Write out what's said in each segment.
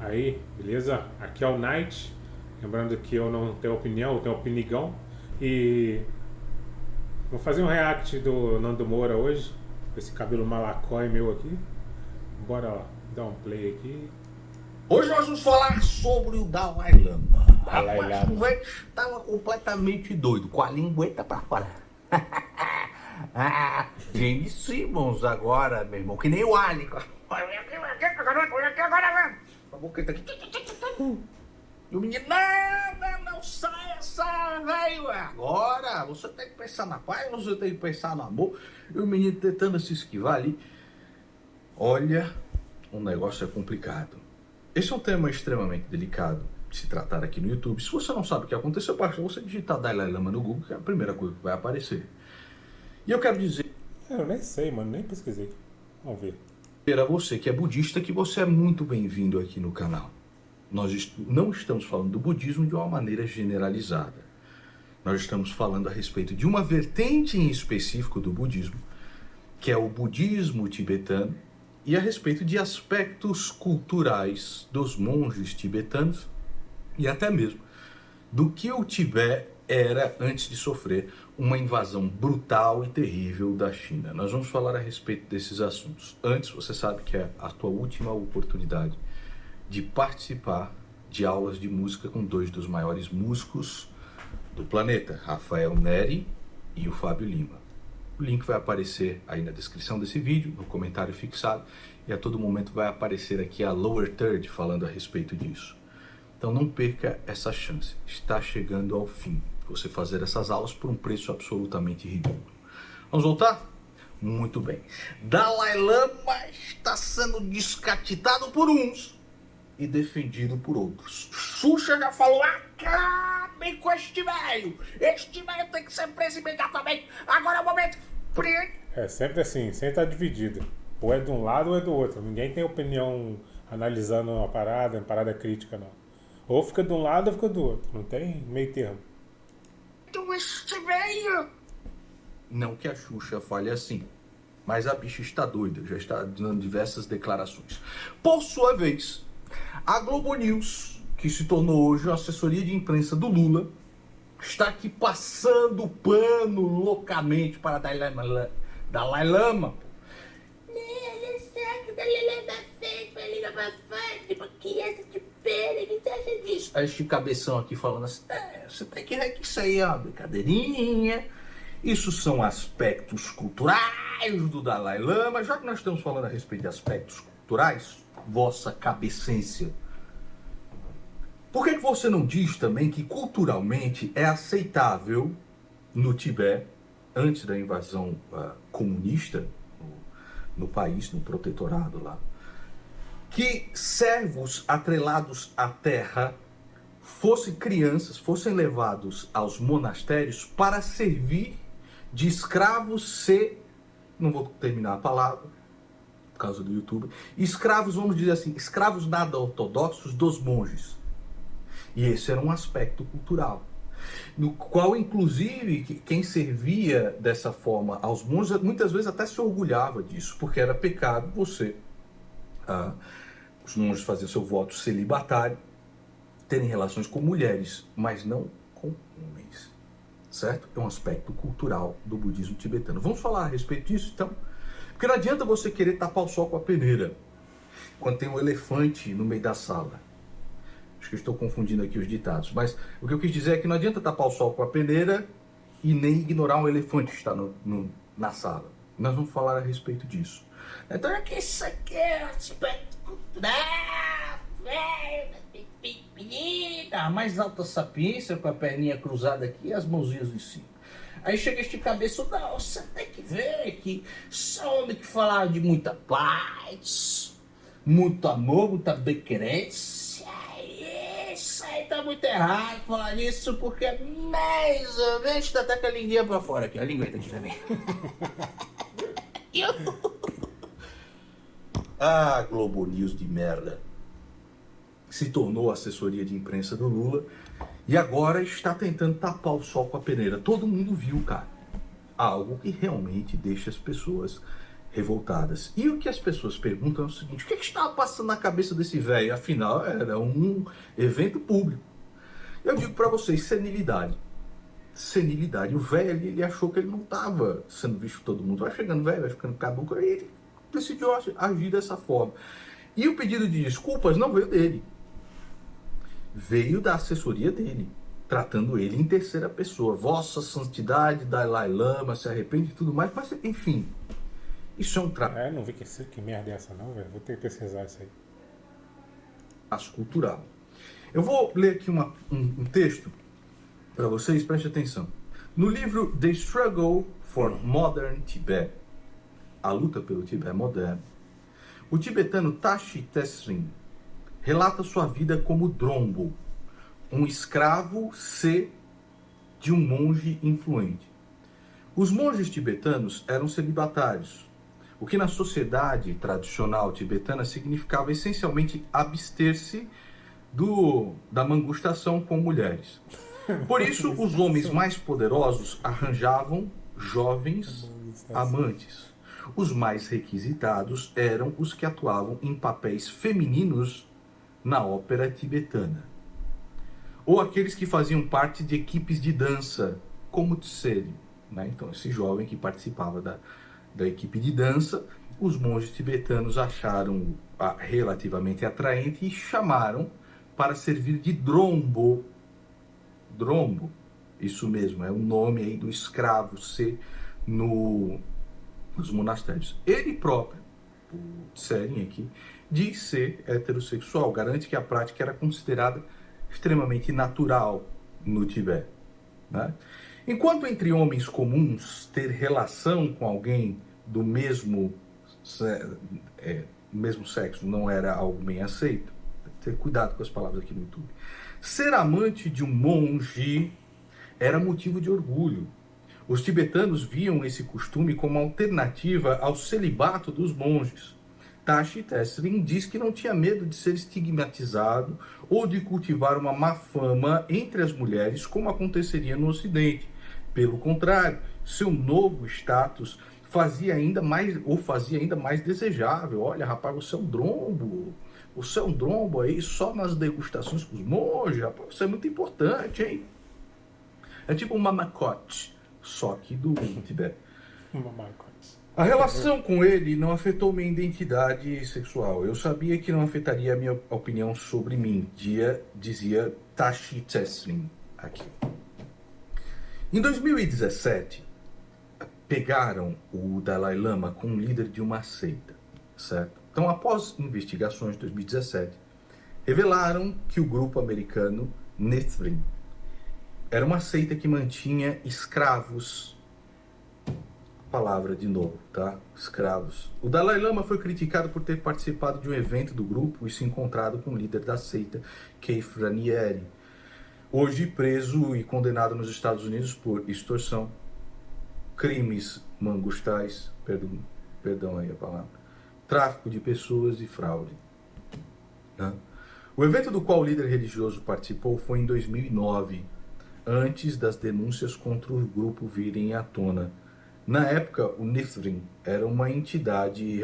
Aí, beleza? Aqui é o Night. Lembrando que eu não tenho opinião, eu tenho opinigão. E vou fazer um react do Nando Moura hoje. Com esse cabelo malacói meu aqui. Bora lá, dar um play aqui. Hoje nós vamos falar sobre o Dalai Lama. Dalai Rapaz, Lama. o velho estava completamente doido, com a lingueta pra fora. James Simmons agora, meu irmão, que nem o Ali. A boqueta aqui. E o menino, não saia, velho. Agora, você tem que pensar na paz, você tem que pensar no amor. E o menino tentando se esquivar ali. Olha, o negócio é complicado. Esse é um tema extremamente delicado de se tratar aqui no YouTube. Se você não sabe o que aconteceu, basta você digitar Dalai Lama no Google, que é a primeira coisa que vai aparecer. E eu quero dizer Eu nem sei, mano, nem pesquisei. Vamos ver. a você que é budista que você é muito bem-vindo aqui no canal. Nós não estamos falando do budismo de uma maneira generalizada. Nós estamos falando a respeito de uma vertente em específico do budismo, que é o budismo tibetano, e a respeito de aspectos culturais dos monges tibetanos e até mesmo do que o Tibete era antes de sofrer uma invasão brutal e terrível da China. Nós vamos falar a respeito desses assuntos. Antes, você sabe que é a tua última oportunidade de participar de aulas de música com dois dos maiores músicos do planeta, Rafael Neri e o Fábio Lima. O link vai aparecer aí na descrição desse vídeo, no comentário fixado, e a todo momento vai aparecer aqui a Lower Third falando a respeito disso. Então não perca essa chance, está chegando ao fim, você fazer essas aulas por um preço absolutamente ridículo. Vamos voltar? Muito bem. Dalai Lama está sendo descatitado por uns e defendido por outros. Xuxa já falou, acabem com este velho tem que ser preso imediatamente, agora é o momento. É sempre assim, sempre tá dividido. Ou é de um lado ou é do outro. Ninguém tem opinião analisando uma parada crítica, não. Ou fica de um lado ou fica do outro. Não tem meio termo. Este velho. Não que a Xuxa fale assim, mas a bicha está doida, já está dando diversas declarações. Por sua vez, a Globo News, que se tornou hoje a assessoria de imprensa do Lula, está aqui passando pano loucamente para Dalai Lama. Olha só que o Dalai Lama fez pra ligar pra frente, pra criança de pena, o que você acha disso? Aí este cabeção aqui falando assim, você tem que ver que isso aí é uma brincadeirinha, isso são aspectos culturais do Dalai Lama. Já que nós estamos falando a respeito de aspectos culturais, vossa cabecência, por que você não diz também que culturalmente é aceitável no Tibete, antes da invasão comunista no país, no protetorado lá, que servos atrelados à terra fossem crianças, fossem levados aos monastérios para servir de escravos não vou terminar a palavra, por causa do YouTube, escravos, vamos dizer assim, escravos nada ortodoxos dos monges. E esse era um aspecto cultural, no qual, inclusive, quem servia dessa forma aos monges, muitas vezes até se orgulhava disso, porque era pecado os monges faziam seu voto celibatário, terem relações com mulheres, mas não com homens, certo? É um aspecto cultural do budismo tibetano. Vamos falar a respeito disso, então? Porque não adianta você querer tapar o sol com a peneira, quando tem um elefante no meio da sala. Acho que eu estou confundindo aqui os ditados, mas o que eu quis dizer é que não adianta tapar o sol com a peneira e nem ignorar um elefante que está na sala. Nós vamos falar a respeito disso. Então é que isso aqui é um aspecto cultural, velho, menina, a mais alta sapiência, com a perninha cruzada aqui e as mãozinhas em cima. Aí chega este cabeço, não, você tem que ver que sou homem que falava de muita paz, muito amor, muita bequerência. Isso aí tá muito errado falar nisso, porque mais ou menos tá até com a linguinha pra fora aqui, a lingueta aqui também. Globo News de merda. Se tornou assessoria de imprensa do Lula e agora está tentando tapar o sol com a peneira. Todo mundo viu, cara. Algo que realmente deixa as pessoas revoltadas. E o que as pessoas perguntam é o seguinte: o que estava passando na cabeça desse velho? Afinal, era um evento público. Eu digo para vocês, senilidade. Senilidade. O velho, ele achou que ele não estava sendo visto por todo mundo. Vai chegando velho, vai ficando caduco, e ele decidiu agir dessa forma. E o pedido de desculpas não veio dele. Veio da assessoria dele, tratando ele em terceira pessoa. Vossa Santidade, Dalai Lama, se arrepende e tudo mais. Mas, enfim, isso é um trabalho. Não vi que merda é essa não, velho. Vou ter que pesquisar isso aí. Cultural. Eu vou ler aqui um texto para vocês, preste atenção. No livro The Struggle for Modern Tibet, a luta pelo Tibete moderno, o tibetano Tashi Tesrim relata sua vida como Drombo, um escravo de um monge influente. Os monges tibetanos eram celibatários, o que na sociedade tradicional tibetana significava essencialmente abster-se da mangustação com mulheres. Por isso, os homens mais poderosos arranjavam jovens amantes. Os mais requisitados eram os que atuavam em papéis femininos na ópera tibetana, ou aqueles que faziam parte de equipes de dança, como Tseri, né? Então, esse jovem que participava da equipe de dança, os monges tibetanos acharam relativamente atraente e chamaram para servir de Drombo. Drombo, isso mesmo, é o nome aí do escravo nos monastérios. Ele próprio, o Tsering aqui, diz ser heterossexual, garante que a prática era considerada extremamente natural no Tibete, né? Enquanto entre homens comuns ter relação com alguém do mesmo sexo não era algo bem aceito, ter cuidado com as palavras aqui no YouTube. Ser amante de um monge era motivo de orgulho. Os tibetanos viam esse costume como alternativa ao celibato dos monges. Tashi Tesrim diz que não tinha medo de ser estigmatizado ou de cultivar uma má fama entre as mulheres, como aconteceria no Ocidente. Pelo contrário, seu novo status fazia ainda mais desejável. Olha, rapaz, você é um drombo. Você é um drombo aí só nas degustações com os monges, rapaz. Você é muito importante, hein? É tipo um mamacote, só que do Tibete. A relação com ele não afetou minha identidade sexual. Eu sabia que não afetaria a minha opinião sobre mim, dizia Tashi Tesrim aqui. Em 2017, pegaram o Dalai Lama como líder de uma seita, certo? Então, após investigações de 2017, revelaram que o grupo americano Nithrim era uma seita que mantinha escravos. Palavra de novo, tá? Escravos. O Dalai Lama foi criticado por ter participado de um evento do grupo e se encontrado com o líder da seita, Keith Raniere, hoje preso e condenado nos Estados Unidos por extorsão, crimes mangustais, perdão aí a palavra, tráfico de pessoas e fraude. Né? O evento do qual o líder religioso participou foi em 2009, antes das denúncias contra o grupo virem à tona. Na época, o Nithrim era uma entidade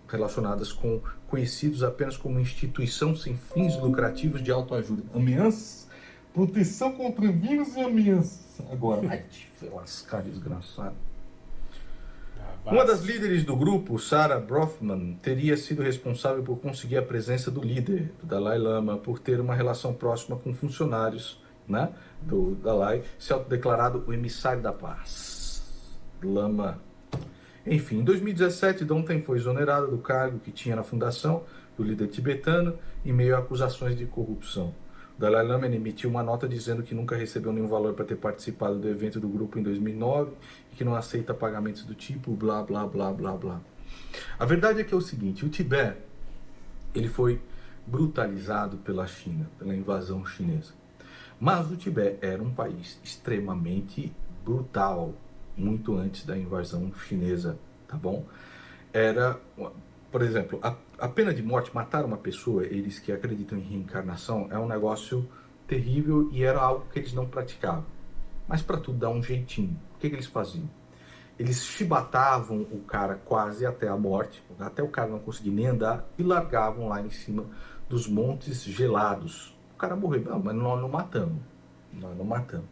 relacionadas com conhecidos apenas como instituição sem fins lucrativos de autoajuda. Ameaças, proteção contra vírus e ameaças. Agora, vai te lascar, desgraçado. Uma das líderes do grupo, Sarah Brofman, teria sido responsável por conseguir a presença do líder, do Dalai Lama, por ter uma relação próxima com funcionários, né, do Dalai, se autodeclarado o emissário da paz. Lama. Enfim, em 2017, Domten foi exonerado do cargo que tinha na fundação do líder tibetano em meio a acusações de corrupção. O Dalai Lama emitiu uma nota dizendo que nunca recebeu nenhum valor para ter participado do evento do grupo em 2009 e que não aceita pagamentos do tipo blá, blá, blá, blá, blá. A verdade é que é o seguinte, o Tibete, ele foi brutalizado pela China, pela invasão chinesa. Mas o Tibete era um país extremamente brutal, muito antes da invasão chinesa, tá bom? Era, por exemplo, a pena de morte, matar uma pessoa, eles que acreditam em reencarnação, é um negócio terrível e era algo que eles não praticavam. Mas para tudo dá um jeitinho. O que eles faziam? eles chibatavam o cara quase até a morte, até o cara não conseguir nem andar, e largavam lá em cima dos montes gelados. O cara morreu. Não, mas nós não matamos. Nós não matamos.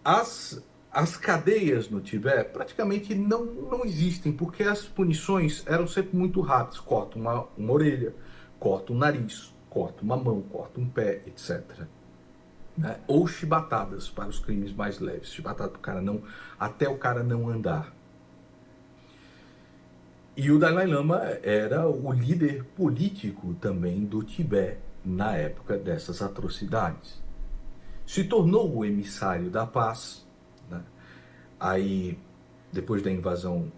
As cadeias no Tibete praticamente não existem, porque as punições eram sempre muito rápidas. Corta uma orelha, corta um nariz, corta uma mão, corta um pé, etc. Né? Ou chibatadas para os crimes mais leves. Chibatada para o cara não, até o cara não andar. E o Dalai Lama era o líder político também do Tibete na época dessas atrocidades. Se tornou o emissário da paz, né? Aí, depois da invasão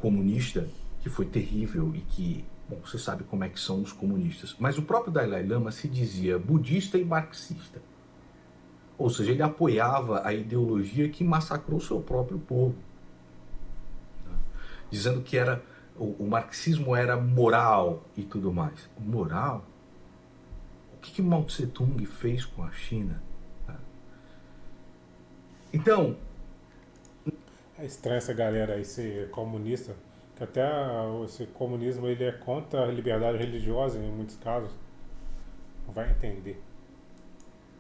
comunista, que foi terrível e que, bom, você sabe como é que são os comunistas, mas o próprio Dalai Lama se dizia budista e marxista. Ou seja, ele apoiava a ideologia que massacrou seu próprio povo, né? Dizendo que o marxismo era moral e tudo mais. Moral? O que Mao Tse Tung fez com a China? Então, É estranho essa galera aí ser comunista, que até esse comunismo ele é contra a liberdade religiosa em muitos casos. Não vai entender.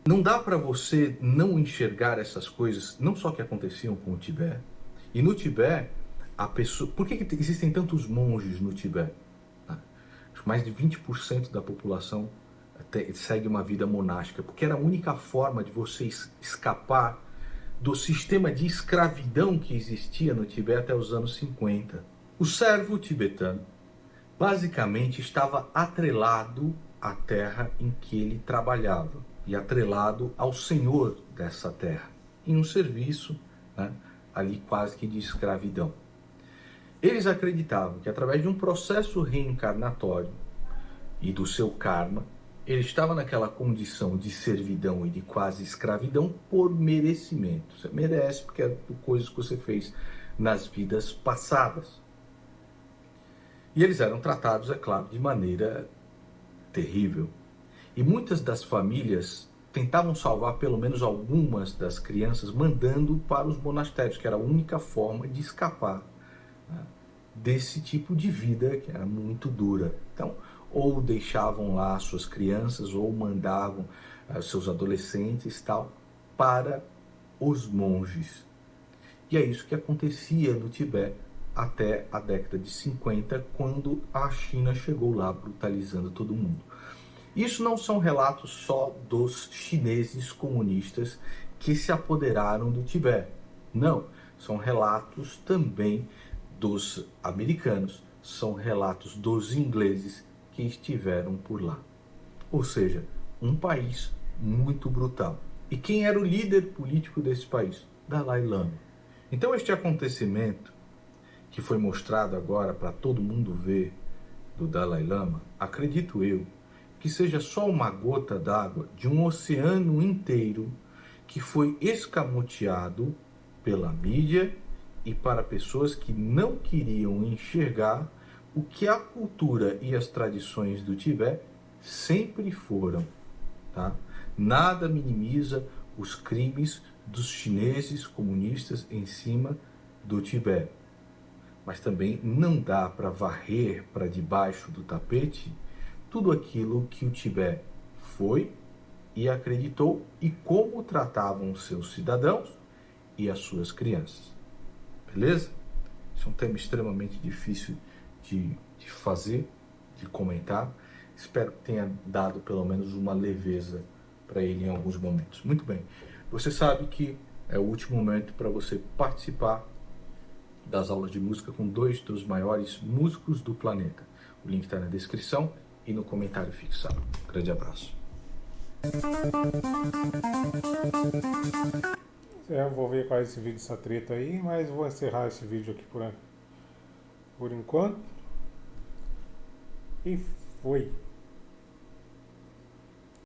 não dá para você não enxergar essas coisas, não só que aconteciam com o Tibete. E no Tibete, a pessoa... Por que existem tantos monges no Tibete? Acho que mais de 20% da população segue uma vida monástica, porque era a única forma de você escapar do sistema de escravidão que existia no Tibete até os anos 50. O servo tibetano basicamente estava atrelado à terra em que ele trabalhava e atrelado ao senhor dessa terra, em um serviço, né, ali quase que de escravidão. Eles acreditavam que através de um processo reencarnatório e do seu karma, ele estava naquela condição de servidão e de quase escravidão por merecimento. Você merece porque é por coisas que você fez nas vidas passadas. E eles eram tratados, é claro, de maneira terrível. E muitas das famílias tentavam salvar pelo menos algumas das crianças mandando para os monastérios, que era a única forma de escapar, né, desse tipo de vida que era muito dura. Então, ou deixavam lá suas crianças, ou mandavam seus adolescentes tal para os monges. E é isso que acontecia no Tibete até a década de 50, quando a China chegou lá brutalizando todo mundo. Isso não são relatos só dos chineses comunistas que se apoderaram do Tibete. Não, são relatos também dos americanos, são relatos dos ingleses que estiveram por lá. Ou seja, um país muito brutal. E quem era o líder político desse país? Dalai Lama. Então este acontecimento, que foi mostrado agora para todo mundo ver, do Dalai Lama, acredito eu, que seja só uma gota d'água de um oceano inteiro que foi escamoteado pela mídia e para pessoas que não queriam enxergar o que a cultura e as tradições do Tibete sempre foram. Tá? Nada minimiza os crimes dos chineses comunistas em cima do Tibete. Mas também não dá para varrer para debaixo do tapete tudo aquilo que o Tibete foi e acreditou e como tratavam os seus cidadãos e as suas crianças. Beleza? Isso é um tema extremamente difícil de fazer, de comentar. Espero que tenha dado pelo menos uma leveza para ele em alguns momentos. Muito bem. Você sabe que é o último momento para você participar das aulas de música com dois dos maiores músicos do planeta. O link está na descrição e no comentário fixado. Grande abraço. Eu vou ver qual é esse vídeo, essa treta aí, mas vou encerrar esse vídeo aqui por enquanto. E foi.